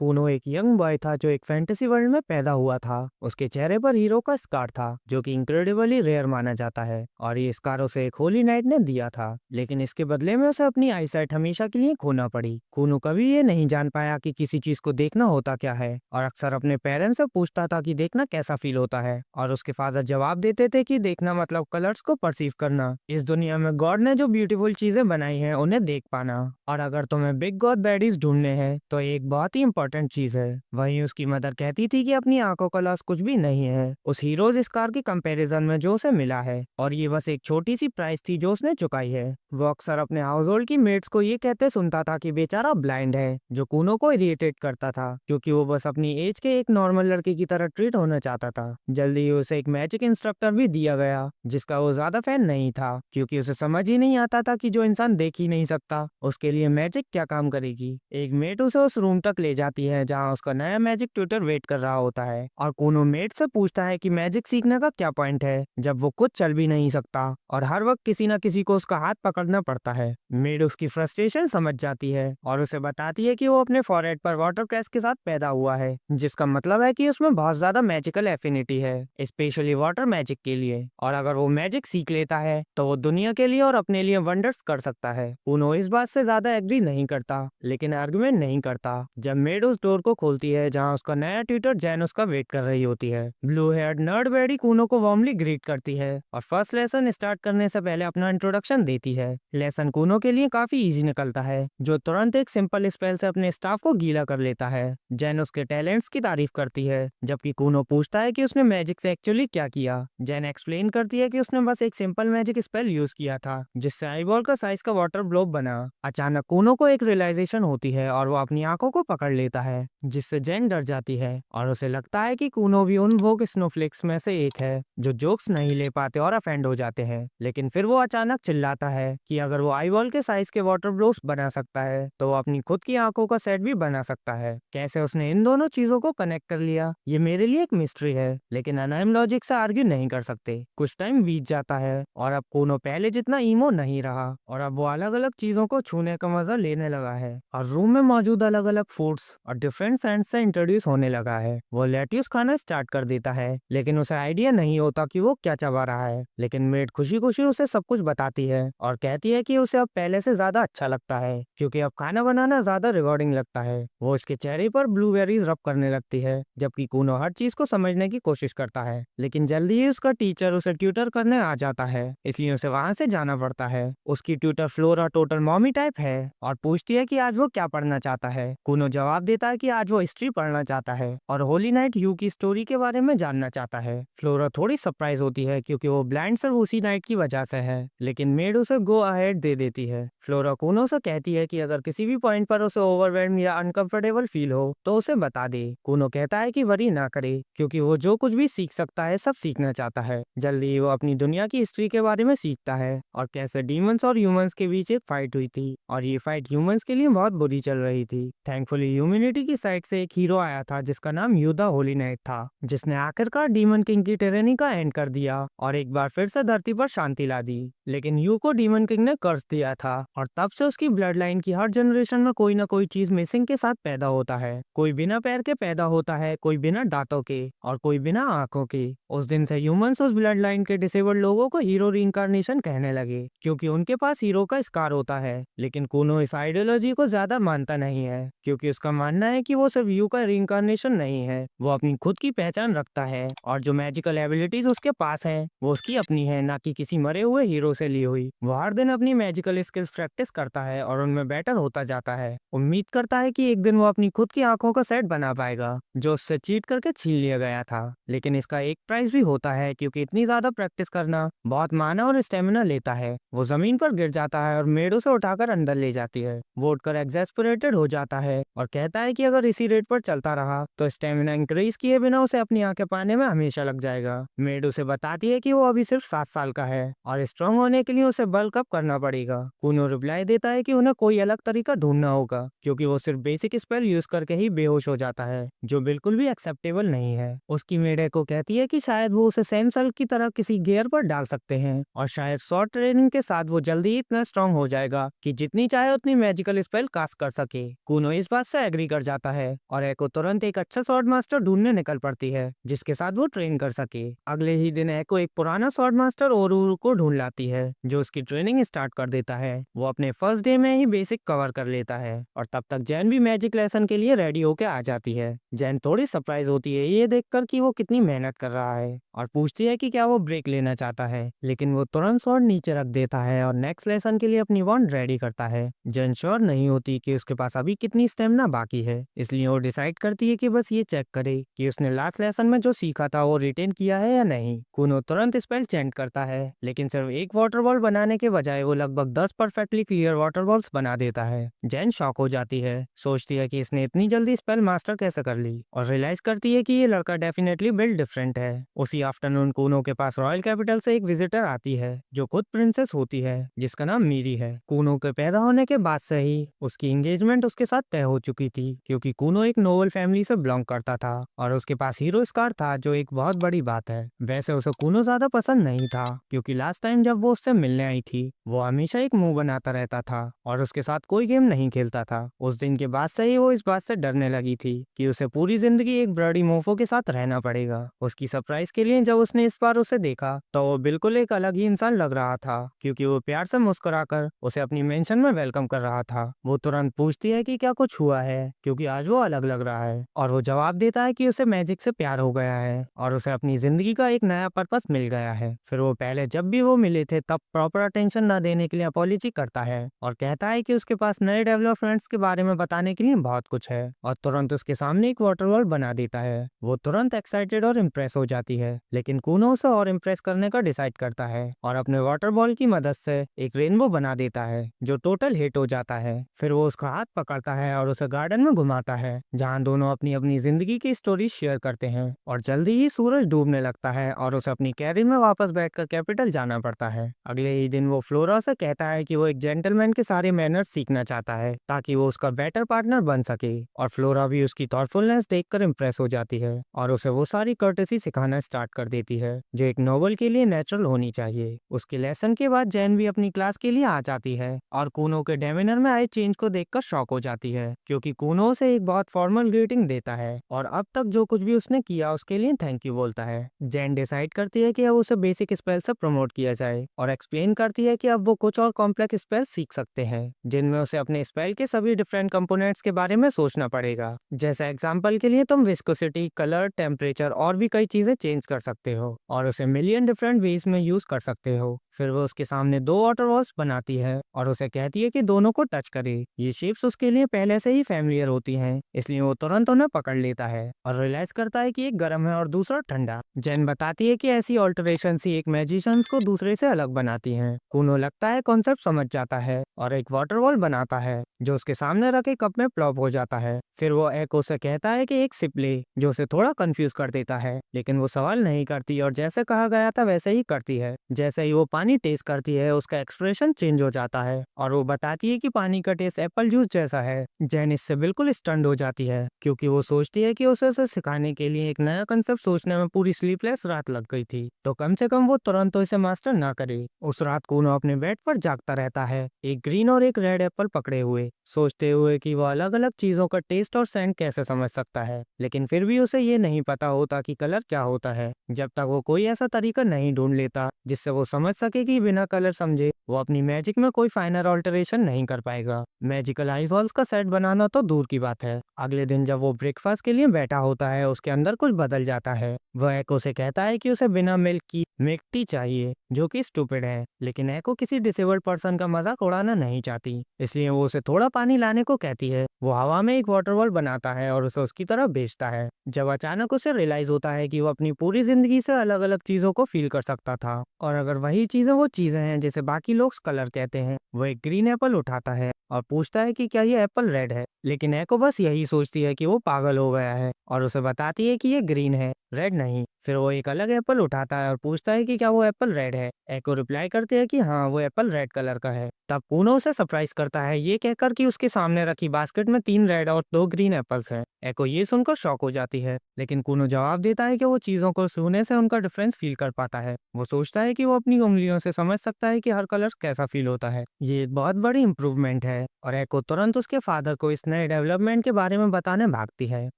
कूनो एक young boy था जो एक फैंटेसी वर्ल्ड में पैदा हुआ था। उसके चेहरे पर हीरो का स्कार था जो कि इंक्रेडिबली रेयर माना जाता है, और ये स्कार उसे एक होली नाइट ने दिया था। लेकिन इसके बदले में उसे अपनी आईसाइट हमेशा के लिए खोना पड़ी। कूनो कभी ये नहीं जान पाया कि किसी चीज को देखना होता क्या है, और अक्सर अपने पेरेंट्स से पूछता था कि देखना कैसा फील होता है, और उसके फादर जवाब देते थे कि देखना मतलब कलर्स को परसीव करना। इस दुनिया में गॉड ने जो ब्यूटीफुल चीजें बनाई हैं उन्हें देख पाना। और अगर तुम्हें बिग गॉड बैडीज ढूंढने हैं तो एक बहुत ही इंपॉर्टेंट चीज है। वहीं उसकी मदर कहती थी कि अपनी आंखों का लॉस कुछ भी नहीं है उस हीरोज स्कार के कंपैरिजन में जो उसे मिला है, और ये बस एक छोटी सी प्राइस थी जो उसने चुकाई है। वो अक्सर अपने हाउस होल्ड की मेट्स को ये कहते सुनता था कि बेचारा ब्लाइंड है, जो कूनो को इरिटेट करता था क्योंकि वो बस अपनी एज के एक नॉर्मल लड़के की तरह ट्रीट होना चाहता था। जल्दी ही उसे एक मैजिक इंस्ट्रक्टर भी दिया गया जिसका वो ज्यादा फैन नहीं था, क्योंकि उसे समझ ही नहीं आता था कि जो इंसान देख ही नहीं सकता उसके लिए मैजिक क्या काम करेगी। एक मेट उसे उस रूम तक ले जाती है जहाँ उसका नया मैजिक ट्यूटर वेट कर रहा होता है, और कूनो मेट से पूछता है कि मैजिक सीखने का क्या पॉइंट है जब वो खुद चल भी नहीं सकता और हर वक्त किसी न किसी को उसका हाथ पकड़ना पड़ता है। मेड उसकी फ्रस्ट्रेशन समझ जाती है और उसे बताती है कि वो अपने फॉरहेड पर वाटर क्रैश के साथ पैदा हुआ है, जिसका मतलब है कि उसमें बहुत ज्यादा मैजिकल एफिनिटी है, स्पेशली वाटर मैजिक के लिए। और अगर वो मैजिक सीख लेता है तो वो दुनिया के लिए और अपने लिए वंडर्स कर सकता है। कूनो इस बात से ज्यादा एग्री नहीं करता, लेकिन आर्गुमेंट नहीं करता जब मेड उस डोर को खोलती है जहाँ उसका नया ट्यूटर जैन उसका वेट कर रही होती है। ब्लू हेयर्ड नर्ड बेडी कूनो को वार्मली ग्रीट करती है और फर्स्ट लेसन स्टार्ट करने से पहले अपना इंट्रोडक्शन देती है। लेसन कूनो के लिए काफी इजी निकलता है, जो तुरंत एक सिंपल स्पेल से अपने स्टाफ को गीला कर लेता है। जैन उसके टैलेंट्स की तारीफ करती है, जबकि कूनो पूछता है कि उसने मैजिक से एक्चुअली क्या किया। जैन एक्सप्लेन करती है कि उसने बस एक सिंपल मैजिक स्पेल यूज किया था जिससे आईबॉल का साइज का वाटर ब्लोब बना। अचानक कूनो को एक रियलाइजेशन होती है और वो अपनी आंखों को पकड़ लेता है, जिससे जैन डर जाती है और उसे लगता है कि कूनो भी उन भोग स्नोफ्लेक्स में से एक है जो जोक्स नहीं ले पाते और अफेंड हो जाते हैं। लेकिन फिर वो अचानक चिल्लाता है कि अगर वो आईबॉल के साइज के वाटर ब्लोब्स बना सकता है तो वो अपनी खुद की आंखों का सेट भी बना सकता है। कैसे उसने इन दोनों चीजों को कनेक्ट कर लिया ये मेरे लिए एक मिस्ट्री है, लेकिन अनाइम लॉजिक से आर्ग्यू नहीं कर सकते। कुछ टाइम बीत जाता है और अब कूनो पहले जितना ईमो नहीं रहा, और अब वो अलग अलग चीजों को छूने का मजा लेने लगा है और रूम में मौजूद अलग अलग फूड्स और डिफरेंट सेंट्स से इंट्रोड्यूस होने लगा है। वो लेट्यूस खाना स्टार्ट कर देता है, लेकिन उसे आइडिया नहीं होता कि वो क्या चबा रहा है। लेकिन मेड खुशी खुशी उसे सब कुछ बताती है और कहती है कि उसे अब पहले से ज्यादा अच्छा लगता है क्योंकि अब खाना बनाना ज्यादा रिवॉर्डिंग लगता है। वो उसके चेहरे पर ब्लूबेरीज रब करने लगती है, जबकि कूनो हर चीज को समझने की कोशिश करता है। लेकिन जल्दी ही उसका टीचर उसे ट्यूटर करने आ जाता है, इसलिए उसे वहां से जाना पड़ता है। उसकी tutor Flora total mommy type है और पूछती है कि आज वो क्या पढ़ना चाहता है। कूनो जवाब देता है कि आज वो हिस्ट्री पढ़ना चाहता है और होली नाइट यू की स्टोरी के बारे में जानना चाहता है। फ्लोरा थोड़ी सरप्राइज होती है क्योंकि वो ब्लाइंड सिर्फ उसी नाइट की वजह से है, लेकिन मेड उसे गो अहेड दे देती है। फ्लोरा कूनो से कहती है कि अगर किसी भी पॉइंट पर उसे ओवरवेल्म या अनकंफर्टेबल फील हो तो उसे बता दे। कूनो कहता है कि वरी ना करे क्योंकि वो जो कुछ भी सीख सकता है सब सीखना चाहता है। जल्दी वो अपनी दुनिया की हिस्ट्री के बारे में सीखता है और कैसे डीमंस और ह्यूमंस के बीच एक फाइट हुई थी, और ये फाइट ह्यूमंस के लिए बहुत बुरी चल रही थी। थैंकफुली ह्यूमैनिटी की साइड से एक हीरो आया था जिसका नाम यू द होली नाइट था, जिसने आखिरकार डीमन किंग की टिरेनी का एंड कर दिया और एक बार फिर से धरती पर शांति ला दी। लेकिन यू को डीमन किंग ने कर्ज दिया था और तब से उसकी ब्लड लाइन की हर जनरेशन में कोई ना कोई चीज मिसिंग के साथ पैदा होता है। कोई बिना पैर के पैदा होता है, कोई बिना दांतों के और कोई बिना आंखों के। उस दिन से ह्यूमंस उस ब्लड लाइन के डिसेबल्ड लोगों को हीरो रीइंकार्नेशन कहने लगे क्योंकि उनके पास हीरो का स्कार होता है। लेकिन कूनो इस आइडियोलॉजी को ज्यादा मानता नहीं है क्योंकि उसका मानना है कि वो सिर्फ यू का रीइंकार्नेशन नहीं है, वो अपनी खुद की पहचान रखता है और जो मैजिकल एबिलिटीज उसके पास है वो उसकी अपनी है, ना कि किसी मरे हुए हीरो से ली हुई। वो हर दिन अपनी मैजिकल स्किल्स प्रैक्टिस करता है और उनमें बेटर होता जाता है। उम्मीद करता है कि एक दिन वो अपनी खुद की आंखों का सेट बना पाएगा जो उससे चीट करके छीन लिया गया था। लेकिन इसका एक प्राइस भी होता है क्योंकि इतनी ज्यादा प्रैक्टिस करना बहुत माना और स्टेमिना लेता है। वो जमीन पर गिर जाता है और मेड उसे उठाकर अंदर ले जाती है। वो उठकर एग्जैस्परेटेड हो जाता है और कहता है कि अगर इसी रेट पर चलता रहा तो स्टेमिना इंक्रीज किए बिना उसे अपनी आंखें पाने में हमेशा लग जाएगा। मेड उसे बताती है कि वो अभी सिर्फ 7 साल का है और स्ट्रांग होने के लिए उसे बल्क अप करना पड़ेगा। कूनो रिप्लाई देता है कि उन्हें कोई अलग तरीका ढूंढना होगा क्योंकि वो सिर्फ बेसिक स्पेल यूज करके ही बेहोश हो जाता है, जो बिल्कुल भी एक्सेप्टेबल नहीं है। उसकी मेड को कहती है कि शायद वो उसे सैम सल की तरह किसी गियर पर डाल सकते हैं और शायद शॉर्ट ट्रेनिंग के साथ वो जल्दी ही इतना स्ट्रांग हो जाएगा कि जितनी चाहे उतनी मैजिकल स्पेल कास्ट कर सके। कूनो इस बात से एग्री कर जाता है और एको तुरंत एक अच्छा स्वॉर्ड मास्टर ढूंढने निकल पड़ती है जिसके साथ वो ट्रेन कर सके। अगले ही दिन एको एक पुराना स्वॉर्ड मास्टर ओरूरू को ढूंढ लाती है जो उसकी ट्रेनिंग स्टार्ट कर देता है। वो अपने फर्स्ट डे में ही बेसिक कवर कर लेता है और तब तक जैन भी मैजिक लेसन के लिए रेडी होके आ जाती है। जैन थोड़ी सरप्राइज होती है ये देखकर कि वो कितनी मेहनत कर रहा है और पूछती है कि क्या वो ब्रेक लेना चाहता है, लेकिन वो तुरंत स्वॉर्ड नीचे रख देता है और नेक्स्ट लेसन के लिए अपनी वॉन्ड रेडी करता है। जैन श्योर नहीं होती कि उसके पास अभी कितनी स्टेमिना बाकी है, इसलिए वो डिसाइड करती है कि बस ये चेक करे कि उसने लास्ट लेसन में जो सीखा था वो रिटेन किया है या नहीं। कुनो तुरंत स्पेल चेंट करता है, लेकिन सिर्फ एक वाटर बॉल बनाने के बजाय वो लगभग 10 परफेक्टली क्लियर वाटर बॉल्स बना देता है। जैन शॉक हो जाती है, सोचती है कि इसने इतनी जल्दी स्पेल मास्टर कैसे कर ली और रियलाइज करती है कि ये लड़का डेफिनेटली बिल्ड डिफरेंट है। उसी आफ्टरनून कूनो के पास रॉयल कैपिटल से एक विजिटर आती है जो खुद प्रिंसेस होती है जिसका नाम मीरी है। कूनो के पैदा होने के बाद से ही उसकी एंगेजमेंट उसके साथ तय हो चुकी थी क्योंकि कूनो एक नोबल फैमिली से बिलोंग करता था और उसके पास हीरो स्कार था जो एक बहुत बड़ी बात है। वैसे उसे कूनो ज्यादा पसंद नहीं था क्योंकि लास्ट टाइम जब वो उससे मिलने आई थी वो हमेशा एक मुंह बनाता रहता था और उसके साथ कोई गेम नहीं खेलता था। उस दिन के बाद से ही वो इस बात से डरने लगी थी कि उसे पूरी जिंदगी एक ब्लडी मोफो के साथ रहना पड़ेगा। उसकी सरप्राइज के लिए जब उसने इस बार उसे देखा तो वो बिल्कुल एक अलग ही इंसान लग रहा था क्योंकि वो प्यार से मुस्कुराकर उसे अपनी मेंशन में वेलकम कर रहा था। वो तुरंत पूछती है कि क्या कुछ हुआ है क्योंकि आज वो अलग लग रहा है और वो जवाब देता है कि उसे मैजिक से प्यार हो गया है और उसे अपनी जिंदगी का एक नया पर्पस मिल गया है। फिर वो पहले जब भी वो मिले थे तब प्रॉपर अटेंशन न देने के लिए अपॉलॉजी करता है और कहता है कि उसके पास नए डेवलपमेंट्स के बारे में बताने के लिए बहुत कुछ है और तुरंत उसके सामने एक वाटर बॉल बना देता है। वो तुरंत एक्साइटेड और इम्प्रेस हो जाती है, लेकिन कूनो उसे और इम्प्रेस करने का डिसाइड करता है और अपने वाटर बॉल की मदद से एक रेनबो बना देता है जो टोटल हिट हो जाता है। फिर वो उसका हाथ पकड़ता है और उसे गार्डन में घुमाता है जहाँ दोनों अपनी अपनी जिंदगी की स्टोरी शेयर करते हैं और जल्दी ही सूरज डूबने लगता है और उसे अपनी कैरियर में वापस बैठकर कैपिटल जाना पड़ता है। अगले ही दिन वो फ्लोरा से कहता है कि वो एक जेंटलमैन के सारे मैनर्स सीखना चाहता है ताकि वो उसका बेटर पार्टनर बन सके और फ्लोरा भी उसकी थॉटफुलनेस देखकर इम्प्रेस हो जाती है और उसे वो सारी कर्टेसी सिखाना स्टार्ट कर देती है जो एक नोवेल के लिए नेचुरल होनी चाहिए। उसके लेसन के बाद जैन भी अपनी क्लास के लिए आ जाती है और कूनो के डेमिनर में आए चेंज को देखकर शॉक हो जाती है क्योंकि कूनो उसे एक बहुत फॉर्मल ग्रीटिंग देता है और अब तक जो कुछ भी उसने किया उसके लिए थैंक यू बोलता है। जैन डिसाइड करती है कि अब उसे बेसिक स्पेल से प्रमोट किया जाए और एक्सप्लेन करती है कि अब वो कुछ और कॉम्प्लेक्स स्पेल सीख सकते हैं जिनमें उसे अपने स्पेल के सभी डिफरेंट कंपोनेंट्स के बारे में सोचना पड़ेगा। जैसे एग्जांपल के लिए तुम विस्कोसिटी, कलर, टेम्परेचर और भी कई चीजें चेंज कर सकते हो और उसे मिलियन डिफरेंट वेज में यूज कर सकते हो। फिर वो उसके सामने 2 वाटर बॉल्स बनाती है और उसे कहती है कि दोनों को टच करे। ये शेप्स उसके लिए पहले से ही फैमिलियर होती हैं, इसलिए वो तुरंत उन्हें पकड़ लेता है और रियलाइज करता है कि एक गर्म है और दूसरा ठंडा। जैन बताती है कि ऐसी ऑल्टरेशन ही एक मैजिशियंस को दूसरे से अलग बनाती हैं। कूनो लगता है कॉन्सेप्ट समझ जाता है और एक वाटर बॉल बनाता है जो उसके सामने रखे कप में प्लॉप हो जाता है। फिर वो एको से कहता है कि एक सिप ले, जो उसे थोड़ा कंफ्यूज कर देता है, लेकिन वो सवाल नहीं करती और जैसे कहा गया था वैसे ही करती है। जैसे ही वो पानी टेस्ट करती है उसका एक्सप्रेशन चेंज हो जाता है और वो बताती है कि पानी का टेस्ट एप्पल जूस जैसा है। जैन इससे बिल्कुल स्टन्ड हो जाती है क्योंकि वो सोचती है कि उसे सिखाने के लिए एक नया कंसेप्ट सोचने में पूरी स्लीपलेस रात लग गई थी, तो कम से कम वो तुरंत तो इसे मास्टर ना करे। उस रात कूनो अपने बेड पर जागता रहता है, एक ग्रीन और एक रेड एप्पल पकड़े हुए, सोचते हुए कि वो अलग अलग चीजों का टेस्ट और सेंट कैसे समझ सकता है, लेकिन फिर भी उसे ये नहीं पता होता कि कलर क्या होता है जब तक वो कोई ऐसा तरीका नहीं ढूंढ लेता जिससे वो समझ सके कि बिना कलर समझे वो अपनी मैजिक में कोई फाइनल ऑल्टरेशन नहीं कर पाएगा। मैजिकल आईवॉल्स का सेट बनाना तो दूर की बात है। अगले दिन जब वो ब्रेकफास्ट के लिए बैठा होता है उसके अंदर कुछ बदल जाता है। वह एको से कहता है कि उसे बिना मिल्क की मिल्क टी चाहिए जो कि स्टूपिड है, लेकिन एको किसी डिसेबल्ड पर्सन का मजाक उड़ाना नहीं चाहती, इसलिए वो उसे थोड़ा पानी लाने को कहती है। वो हवा में एक वाटर बॉल बनाता है और उसे उसकी तरफ भेजता है। जब अचानक उसे रियलाइज होता है कि वो अपनी पूरी जिंदगी से अलग अलग चीजों को फील कर सकता था और अगर वही चीजें वो चीजें हैं जैसे बाकी लोग कलर कहते हैं। वो एक ग्रीन एप्पल उठाता है और पूछता है कि क्या ये एप्पल रेड है, लेकिन एको बस यही सोचती है कि वो पागल हो गया है और उसे बताती है कि ये ग्रीन है, रेड नहीं। फिर वो एक अलग एप्पल उठाता है और पूछता है कि क्या वो एप्पल रेड है। एको रिप्लाई करती है कि हाँ वो एप्पल रेड कलर का है। तब कूनो उसे सरप्राइज करता है ये कहकर कि उसके सामने रखी बास्केट में 3 रेड और 2 ग्रीन एप्पल्स हैं। एको ये सुनकर शॉक हो जाती है, लेकिन कूनो जवाब देता है कि वो चीजों को छूने से उनका डिफरेंस फील कर पाता है। वो सोचता है कि वो अपनी उंगलियों से समझ सकता है कि हर कलर कैसा फील होता है। ये एक बहुत बड़ी इंप्रूवमेंट है है और एको तुरंत उसके फादर को इस नए डेवलपमेंट के बारे में बताने भागती है।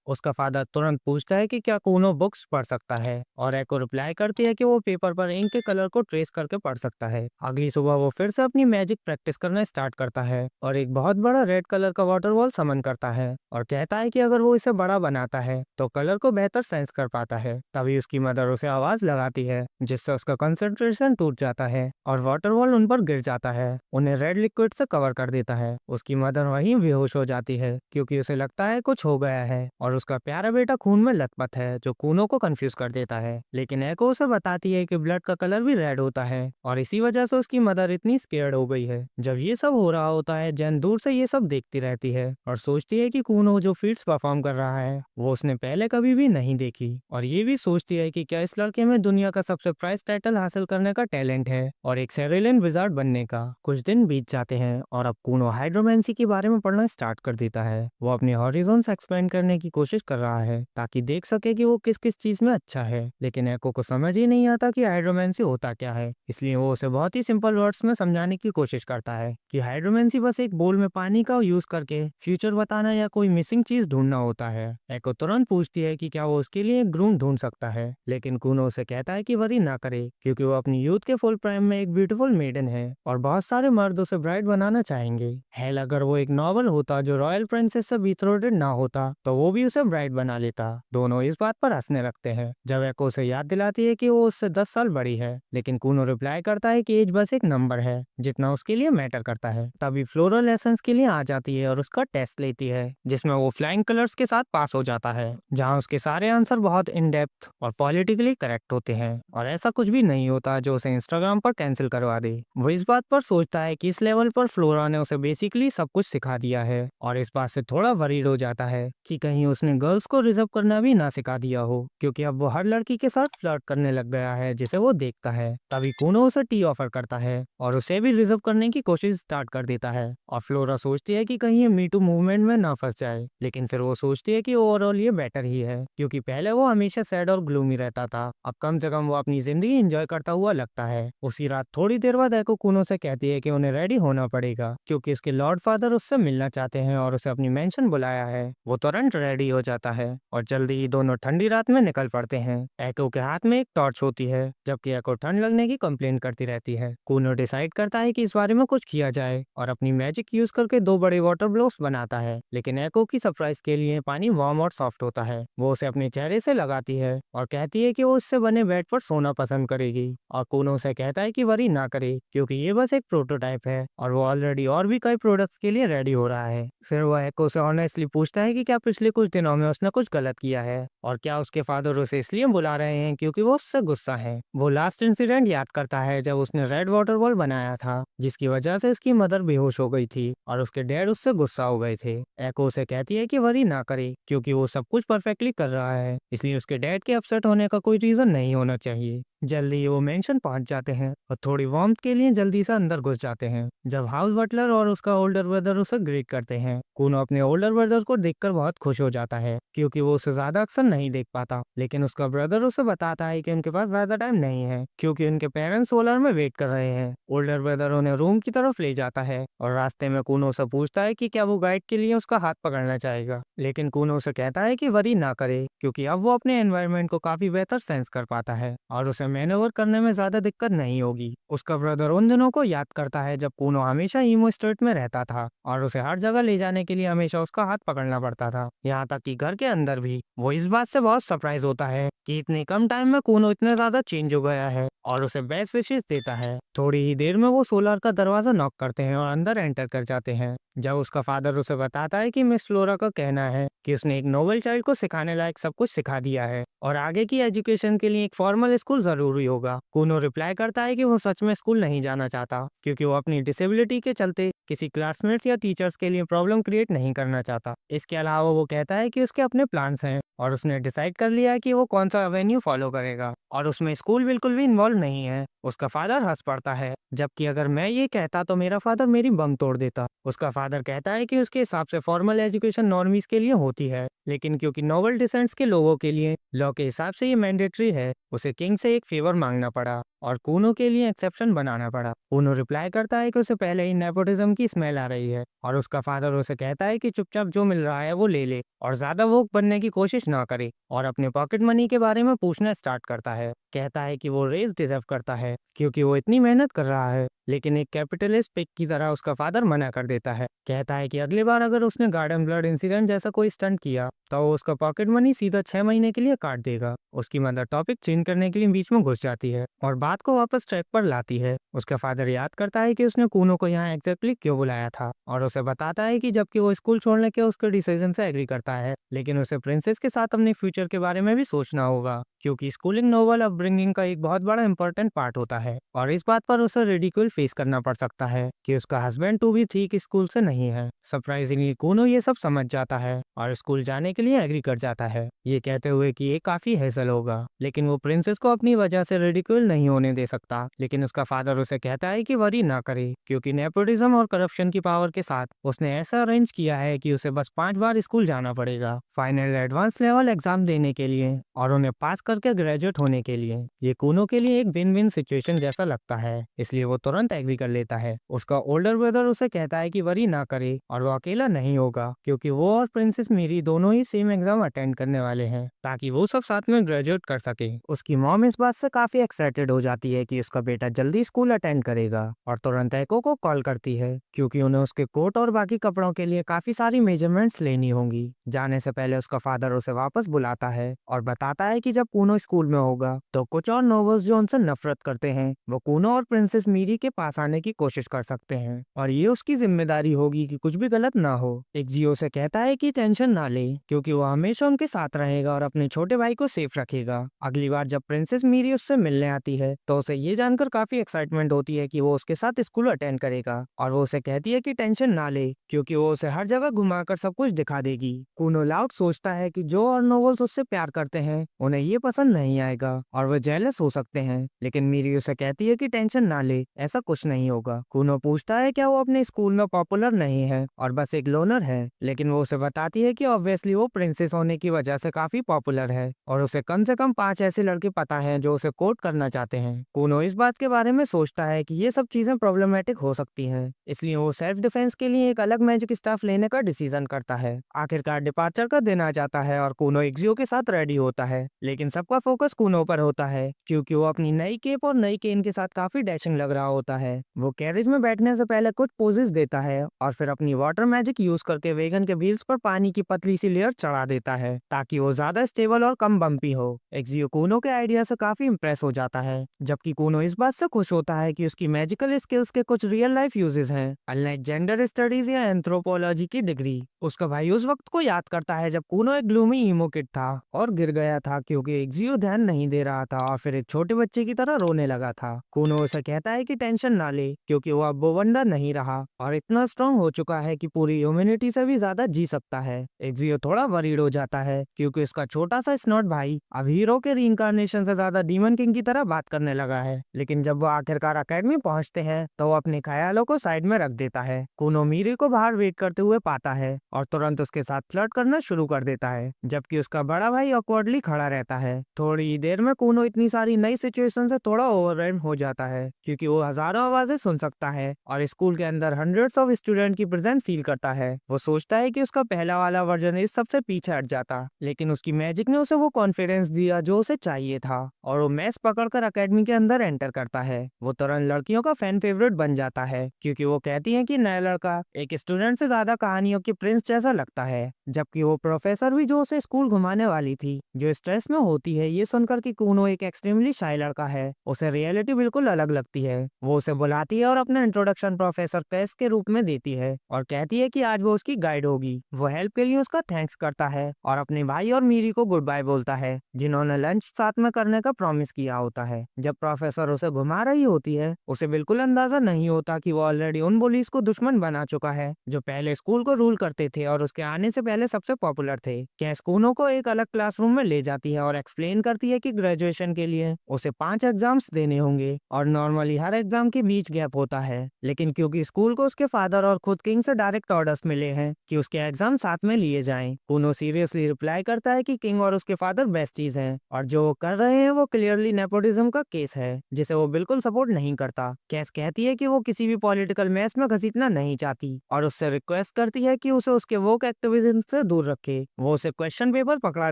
उसका फादर तुरंत पूछता है कि क्या कूनो बुक्स पढ़ सकता है और एको रिप्लाई करती है कि वो पेपर पर इंक के कलर को ट्रेस करके पढ़ सकता है। अगली सुबह वो फिर से अपनी मैजिक प्रैक्टिस करना स्टार्ट करता है और एक बहुत बड़ा रेड कलर का वाटर बॉल समन करता है और कहता है कि अगर वो इसे बड़ा बनाता है तो कलर को बेहतर सेंस कर पाता है। तभी उसकी मदर उसे आवाज लगाती है जिससे उसका कंसंट्रेशन टूट जाता है और वाटर बॉल उन पर गिर जाता है, उन्हें रेड लिक्विड से कवर कर देता है। उसकी मदर वहीं बेहोश हो जाती है क्योंकि उसे लगता है कुछ हो गया है और उसका प्यारा बेटा खून में लथपथ है जो कूनो को कंफ्यूज कर देता है। लेकिन एको उसे बताती है कि ब्लड का कलर भी रेड होता है और इसी वजह से उसकी मदर इतनी स्केर्ड हो गई है। जब ये सब हो रहा होता है जैन दूर से ये सब देखती रहती है और सोचती है कि कूनो जो फीट्स परफॉर्म कर रहा है वो उसने पहले कभी भी नहीं देखी और ये भी सोचती है कि क्या इस लड़के में दुनिया का सबसे प्राइज टाइटल हासिल करने का टैलेंट है और एक सेरेलियन विजार्ड बनने का। कुछ दिन बीत जाते हैं और अब कूनो हाइड्रोमेंसी के बारे में पढ़ना स्टार्ट कर देता है। वो अपने हॉरिजॉन्स एक्सपेंड करने की कोशिश कर रहा है ताकि देख सके कि वो किस किस चीज में अच्छा है, लेकिन एको को समझ ही नहीं आता कि हाइड्रोमेंसी होता क्या है। इसलिए वो उसे बहुत ही सिंपल वर्ड्स में समझाने की कोशिश करता है कि हाइड्रोमेंसी बस एक बोल में पानी का यूज करके फ्यूचर बताना या कोई मिसिंग चीज ढूंढना होता है। एको तुरंत पूछती है कि क्या वो उसके लिए एक ग्रूम ढूंढ सकता है, लेकिन कूनो उसे कहता है कि वरी ना करे क्योंकि वो अपनी यूथ के फुल प्राइम में एक ब्यूटीफुल मेडन है और बहुत सारे मर्द उसे ब्राइड बनाना चाहेंगे। हेल अगर वो एक नॉवल होता जो रॉयल प्रिंसेस से बीथ्रोटेड ना होता तो वो भी उसे ब्राइड बना लेता। दोनों इस बात पर हंसने लगते हैं जब एको उसे याद दिलाती है कि वो उससे 10 साल बड़ी है, लेकिन कूनो रिप्लाई करता है कि एज बस एक नंबर है जितना उसके लिए मैटर करता है। तभी फ्लोरल लेसन्स के लिए आ जाती है और उसका टेस्ट लेती है जिसमें वो फ्लाइंग कलर्स के साथ पास हो जाता है, जहां उसके सारे आंसर बहुत इन डेप्थ और पॉलिटिकली करेक्ट होते हैं और ऐसा कुछ भी नहीं होता जो उसे इंस्टाग्राम पर कैंसिल करवा दे। वो इस बात पर सोचता है कि इस लेवल पर फ्लोरा ने उसे बेसिकली सब कुछ सिखा दिया है और इस बात से थोड़ा वरीड हो जाता है कि कहीं उसने गर्ल्स को रिजर्व करना भी ना सिखा दिया हो, क्योंकि अब वो हर लड़की के साथ फ्लर्ट करने लग गया है जिसे वो देखता है। तभी कूनो उसे टी ऑफर करता है और उसे भी रिजर्व करने की कोशिश स्टार्ट कर देता है और फ्लोरा सोचती है कि कहीं ये मीटू मूवमेंट में ना फंस जाए, लेकिन फिर वो सोचती है कि ओवरऑल ये बेटर ही है क्योंकि पहले वो हमेशा सैड और ग्लूमी रहता था, अब कम से कम वो अपनी जिंदगी एंजॉय करता हुआ लगता है। उसी रात थोड़ी देर बाद एको कूनो से कहती है कि उन्हें रेडी होना पड़ेगा क्योंकि उसके लॉर्ड फादर उससे मिलना चाहते हैं और उसे अपनी मेंशन बुलाया है। वो तुरंत रेडी हो जाता है और जल्दी ही दोनों ठंडी रात में निकल पड़ते हैं। एको के हाथ में एक टॉर्च होती है जबकि एको ठंड लगने की कंप्लेन करती रहती है। कूनो डिसाइड करता है कि इस बारे में कुछ किया जाए और अपनी मैजिक यूज करके 2 बड़े वाटर ब्लोस बनाता है, लेकिन एको की सरप्राइज के लिए पानी वार्म और सॉफ्ट होता है। वो उसे अपने चेहरे से लगाती है और कहती है कि वो इससे बने बेड पर सोना पसंद करेगी और कूनो से कहता है कि वरी ना करे क्योंकि ये बस एक प्रोटोटाइप है और वो ऑलरेडी और भी कई प्रोडक्ट्स के लिए रेडी हो रहा है। फिर वो एको से ऑनेस्टली पूछता है कि क्या पिछले कुछ दिनों में उसने कुछ गलत किया है और क्या उसके फादर उसे इसलिए बुला रहे हैं क्योंकि वो उससे गुस्सा है। वो लास्ट इंसिडेंट याद करता है जब उसने रेड वाटर बॉल बनाया था जिसकी वजह से उसकी मदर बेहोश हो गई थी और उसके डैड उससे गुस्सा हो गए थे। एको उसे कहती है कि वरी ना करे क्योंकि वो सब कुछ परफेक्टली कर रहा है, इसलिए उसके डैड के अपसेट होने का कोई रीजन नहीं होना चाहिए। जल्दी ही वो मेंशन पहुंच जाते हैं और थोड़ी वार्मथ के लिए जल्दी से अंदर घुस जाते हैं जब हाउस बटलर और उसका ओल्डर ब्रदर उसे ग्रीट करते हैं। कूनो अपने ओल्डर ब्रदर को देखकर बहुत खुश हो जाता है क्योंकि वो उसे ज्यादा अक्सर नहीं देख पाता, लेकिन उसका ब्रदर उसे बताता है कि उनके पास ज्यादा टाइम नहीं है क्योंकि उनके पेरेंट्स सोलर में वेट कर रहे हैं। ओल्डर ब्रदर उन्हें रूम की तरफ ले जाता है और रास्ते में कूनो से पूछता है कि क्या वो गाइड के लिए उसका हाथ पकड़ना चाहेगा, लेकिन कूनो से कहता है कि वरी ना करे क्योंकि अब वो अपने एनवायरनमेंट को काफी बेहतर सेंस कर पाता है और उसे मैनोवर करने में ज्यादा दिक्कत नहीं होगी। उसका ब्रदर उन दिनों को याद करता है जब कूनो हमेशा ईमो स्टेट में रहता था और उसे हर जगह ले जाने के लिए हमेशा उसका हाथ पकड़ना पड़ता था, यहाँ तक कि घर के अंदर भी। वो इस बात से बहुत सरप्राइज होता है कि इतने कम टाइम में कूनो इतना ज्यादा चेंज हो गया है और उसे बेस्ट विशेष देता है। थोड़ी ही देर में वो सोलर का दरवाजा नॉक करते हैं और अंदर एंटर कर जाते हैं जब उसका फादर उसे बताता है कि मिस फ्लोरा का कहना है कि उसने एक नोबल चाइल्ड को सिखाने लायक सब कुछ सिखा दिया है और आगे की एजुकेशन के लिए एक फॉर्मल स्कूल जरूरी होगा। कूनो रिप्लाई करता है कि वो सच में स्कूल नहीं जाना चाहता क्योंकि वो अपनी डिसेबिलिटी के चलते किसी क्लासमेट्स या टीचर्स के लिए प्रॉब्लम क्रिएट नहीं करना चाहता। इसके अलावा वो कहता है कि उसके अपने प्लान्स हैं और उसने डिसाइड कर लिया कि वो कौन सा एवेन्यू फॉलो करेगा और उसमें स्कूल बिल्कुल भी इन्वॉल्व नहीं है। उसका फादर हंस पड़ता है, जबकि अगर मैं ये कहता तो मेरा फादर मेरी बम तोड़ देता। उसका फादर कहता है कि उसके हिसाब से फॉर्मल एजुकेशन नॉर्मीज के लिए होती है, लेकिन क्योंकि नोबल डिसेंट्स के लोगों के लिए लॉ के हिसाब से ये मैंडेटरी है, उसे किंग से एक फेवर मांगना पड़ा और कूनो के लिए एक्सेप्शन बनाना पड़ा। कूनो रिप्लाई करता है कि उसे पहले ही नेपोटिज्म की स्मेल आ रही है और उसका फादर उसे कहता है कि चुपचाप जो मिल रहा है वो ले ले और ज्यादा वोक बनने की कोशिश ना करे, और अपने पॉकेट मनी के बारे में पूछना स्टार्ट करता है। कहता है कि वो रेज डिजर्व करता है क्योंकि वो इतनी मेहनत कर रहा है, लेकिन एक कैपिटलिस्ट पिक की तरह उसका फादर मना कर देता है। कहता है कि अगली बार अगर उसने गार्डन ब्लड इंसिडेंट जैसा कोई स्टंट किया तो वो उसका पॉकेट मनी सीधा 6 महीने के लिए काट देगा। उसकी मदर टॉपिक चेंज करने के लिए बीच में घुस जाती है और बात को वापस ट्रैक पर लाती है। उसका फादर याद करता है कि उसने कूनो को यहाँ एग्जैक्टली क्यों बुलाया था और उसे बताता है कि जबकि वो स्कूल छोड़ने के उसके डिसीजन से एग्री करता है, लेकिन उसे प्रिंसेस के साथ अपने फ्यूचर के बारे में भी सोचना होगा क्योंकि स्कूलिंग नोबल अपब्रिंगिंग का एक बहुत बड़ा इंपॉर्टेंट पार्ट होता है और इस बात पर उसे रिडिक्यूल फेस करना पड़ सकता है कि उसका हस्बैंड टू भी ठीक स्कूल से नहीं है। सरप्राइजिंगली कूनो ये सब समझ जाता है और स्कूल जाने के लिए एग्री कर जाता है, ये कहते हुए कि ये काफी हेसल होगा, लेकिन वो प्रिंसेस को अपनी वजह से रिडिक्यूल नहीं होने दे सकता। लेकिन उसका फादर उसे कहता है कि वरी ना करे क्योंकि नेपोटिज्म और करप्शन की पावर के साथ उसने ऐसा अरेंज किया है कि उसे बस 5 बार स्कूल जाना पड़ेगा फाइनल एडवांस लेवल एग्जाम देने के लिए और उन्हें पास करके ग्रेजुएट होने के लिए। ये कूनो के लिए एक विन विन सिचुएशन जैसा लगता है, इसलिए वो तुरंत एग्री कर लेता है। उसका ओल्डर ब्रदर उसे कहता है कि वरी ना करे और वो अकेला नहीं होगा क्योंकि वो और प्रिंसेस मेरी दोनों ही सेम एग्जाम अटेंड करने वाले हैं ताकि वो सब साथ में ग्रेजुएट कर सके। उसकी मॉम इस बात से काफी एक्साइटेड हो जाती है कि उसका बेटा जल्दी स्कूल अटेंड करेगा और तुरंत एको को कॉल करती है क्योंकि उन्हें उसके कोट और बाकी कपड़ों के लिए काफी सारी मेजरमेंट्स लेनी होंगी। जाने से पहले उसका फादर उसे वापस बुलाता है और बताता है कि जब कूनो स्कूल में होगा तो कुछ और नोबल्स जो उनसे नफरत करते हैं वो कूनो और प्रिंसेस मीरी के पास आने की कोशिश कर सकते हैं और ये उसकी जिम्मेदारी होगी कि कुछ भी गलत ना हो। एक जियो से कहता है कि टेंशन ना ले क्योंकि वो हमेशा उनके साथ रहेगा और अपने छोटे भाई को सेफ रखेगा। अगली बार जब प्रिंसेस मीरी उससे मिलने आती है तो उसे ये जानकर काफी एक्साइटमेंट होती है कि वो उसके साथ स्कूल अटेंड करेगा और वो उसे कहती है कि टेंशन ना ले क्योंकि वो उसे हर जगह घुमाकर सब कुछ दिखा देगी। कूनो लाउड सोचता है कि जो और नोवेल्स उससे प्यार करते हैं उन्हें ये पसंद नहीं आएगा और वो जेलस हो सकते हैं, लेकिन मीरी उसे कहती है कि टेंशन ना ले, ऐसा कुछ नहीं होगा। कूनो पूछता है क्या वो अपने स्कूल में पॉपुलर नहीं है और बस एक लोनर है, लेकिन वो उसे बताती है कि ऑब्वियसली वो प्रिंसेस होने की वजह से काफी पॉपुलर है और उसे कम से कम 5 ऐसे लड़के पता हैं जो उसे कोर्ट करना चाहते हैं। कूनो इस बात के बारे में सोचता है कि ये सब चीजें प्रॉब्लमेटिक हो सकती हैं, इसलिए वो सेल्फ डिफेंस के लिए एक अलग मैजिक स्टाफ लेने का डिसीजन करता है। आखिरकार डिपार्चर का दिन आ जाता है और कूनो एक्सियो के साथ रेडी होता है, लेकिन सबका फोकस कूनो पर होता है क्योंकि वो अपनी नई केप और नई केन के साथ काफी डैशिंग लग रहा होता है। वो कैरेज में बैठने से पहले कुछ पोजेस देता है और फिर अपनी वाटर मैजिक यूज करके वेगन के व्हील्स पर पानी की पतली सी लेयर चढ़ा देता है ताकि वो ज्यादा स्टेबल और कम बम्पी हो। एक्सियो कूनो के आइडिया से काफी इंप्रेस हो जाता है, जबकि कूनो इस बात से खुश होता है कि उसकी मैजिकल स्किल्स के कुछ रियल लाइफ यूजेस हैं, अनलाइक जेंडर स्टडीज या एंथ्रोपोलॉजी की डिग्री। उसका भाई उस वक्त को याद करता है जब कूनो एक ग्लूमी ईमो किड था और गिर गया था क्योंकि एक्सियो ध्यान नहीं दे रहा था और फिर एक छोटे बच्चे की तरह रोने लगा था। कूनो उसे कहता है कि टेंशन ना ले क्योंकि वो अब बोवंडर नहीं रहा और इतना स्ट्रांग हो चुका है कि पूरी ह्यूमैनिटी से भी ज्यादा जी सकता है। एक्सियो थोड़ा वरीड हो जाता है क्योंकि उसका छोटा सा स्नॉट भाई अब हीरो के रीइंकार्नेशन से ज्यादा डीमन किंग की तरह बात करने लगा है, लेकिन जब वो आखिरकार अकेडमी पहुंचते हैं तो वो अपने ख्यालों को साइड में रख देता है। कूनो मीरी को बाहर वेट करते हुए पाता है और तुरंत उसके साथ फ्लर्ट करना शुरू कर देता है, जबकि उसका बड़ा भाई ऑकवर्डली खड़ा रहता है। थोड़ी देर में कूनो इतनी सारी नई सिचुएशन से थोड़ा ओवरवेल्म हो जाता है क्योंकि वो हजारों आवाजें सुन सकता है और स्कूल के अंदर हंड्रेड्स ऑफ स्टूडेंट की प्रेजेंस फील करता है। वो सोचता है कि उसका पहला वाला वर्जन इस सबसे पीछे हट जाता, लेकिन उसकी मैजिक ने उसे वो कॉन्फिडेंस दिया जो उसे चाहिए था और वो मैस पकड़कर अकेडमी के अंदर एंटर करता है। वो तुरंत लड़कियों का फैन फेवरेट बन जाता है क्योंकि वो कहती है कि नया लड़का एक स्टूडेंट से ज्यादा कहानियों के प्रिंस जैसा लगता है, जबकि वो प्रोफेसर भी जो उसे स्कूल घुमाने वाली थी जो स्ट्रेस में होती है ये सुनकर कि कूनो एक एक्सट्रीमली शाय लड़का है उसे रियलिटी बिल्कुल अलग लगती है। वो उसे बुलाती है और अपना इंट्रोडक्शन प्रोफेसर पेस के रूप में देती है और कहती है कि आज वो उसकी गाइड होगी। वो हेल्प के लिए उसका थैंक्स करता है और अपने भाई और मीरी को गुड बाय बोलता है जिन्होंने लंच साथ में करने का प्रॉमिस किया होता है। जब प्रोफेसर उसे घुमा रही होती है उसे बिल्कुल अंदाजा नहीं होता कि वो ऑलरेडी उन बुलीज को दुश्मन बना चुका है जो पहले स्कूल को रूल करते थे और उसके आने से पहले सबसे पॉपुलर थे। क्या कूनो को एक अलग क्लासरूम में ले जाती है और एक्सप्लेन करती है कि ग्रेजुएशन के लिए उसे 5 एग्जाम्स देने होंगे और नॉर्मली हर एग्जाम के बीच गैप होता है, लेकिन क्योंकि स्कूल को उसके फादर और खुद किंग से डायरेक्ट ऑर्डर्स मिले हैं कि उसके एग्जाम साथ में लिए जाएं, कूनो सीरियसली रिप्लाई करता है कि किंग और उसके फादर बेस्टीज हैं और जो वो कर रहे हैं वो क्लियरली नेपोटिज्म का केस है जिसे वो बिल्कुल सपोर्ट नहीं करता। कैस कहती है कि वो किसी भी पॉलिटिकल मैस में घसीटना नहीं चाहती और उससे रिक्वेस्ट करती है कि उसे उसके वोक एक्टिविज्म से दूर रखे। वो उसे क्वेश्चन पेपर पकड़ा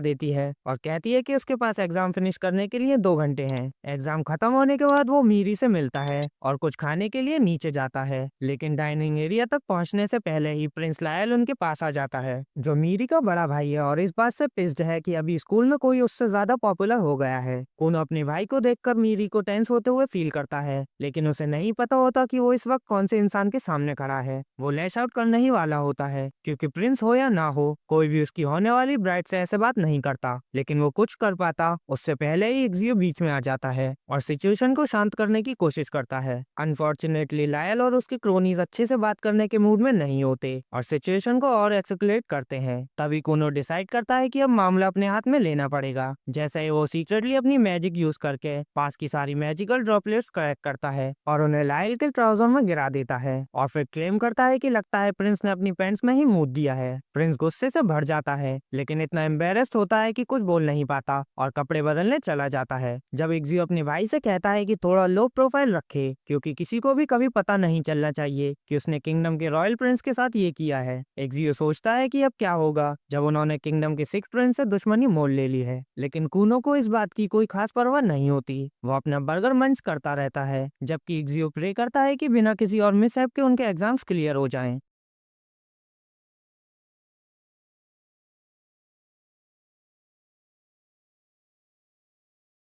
देती है और कहती है कि उसके पास एग्जाम फिनिश करने के लिए 2 घंटे हैं। एग्जाम खत्म होने के बाद वो मीरी से मिलता है और कुछ खाने के लिए नीचे जाता है, लेकिन डाइनिंग एरिया तक पहुंचने से पहले ही प्रिंस लायल उनके पास आ जाता है जो मीरी का बड़ा भाई है और इस बात से पिस्ड है कि अभी स्कूल में कोई उससे ज्यादा पॉपुलर हो गया है। कूनो अपने भाई को देखकर मीरी को टेंस होते हुए फील करता है, लेकिन उसे नहीं पता होता कि वो इस वक्त कौन से इंसान के सामने खड़ा है। वो लैश आउट करने ही वाला होता है क्योंकि प्रिंस हो या ना हो कोई भी उसकी होने वाली ब्राइड से ऐसे बात नहीं करता, लेकिन वो कुछ कर पाता उससे पहले ही इग्जियो बीच में आ जाता है और सिचुएशन को शांत करने की कोशिश करता है। अनफॉर्चुनेटली लायल और उसके क्रोनीज अच्छे से बात करने के मूड में नहीं होते और सिचुएशन को और एक्सक्लेट करते हैं। तभी कूनो डिसाइड करता है कि अब मामला अपने हाथ में लेना पड़ेगा। जैसे ही वो सीक्रेटली अपनी मैजिक यूज करके पास की सारी मैजिकल ड्रॉपलेट्स कलेक्ट करता है और उन्हें लायल के ट्राउजर में गिरा देता है और फिर क्लेम करता है कि लगता है प्रिंस ने अपनी पैंट्स में ही मूत दिया है। प्रिंस गुस्से से भर जाता है लेकिन इतना एम्बेरेस्ड होता है कि कुछ बोल नहीं पाता और कपड़े बदलने चला जाता है। जब इग्जियो अपने भाई से कहता है कि थोड़ा लो प्रोफाइल रखे क्योंकि किसी को भी कभी पता नहीं चलना चाहिए कि उसने किंगडम के रॉयल प्रिंस के साथ ये किया है, इग्जियो सोचता है कि अब क्या होगा जब उन्होंने किंगडम के 6 प्रिंस से दुश्मनी मोल ले ली है, लेकिन कूनो को इस बात की कोई खास परवाह नहीं होती। वो अपना बर्गर मंच करता रहता है जबकि इग्जियो प्रे करता है कि बिना किसी और मिसहैप के उनके एग्जाम्स क्लियर हो जाएं।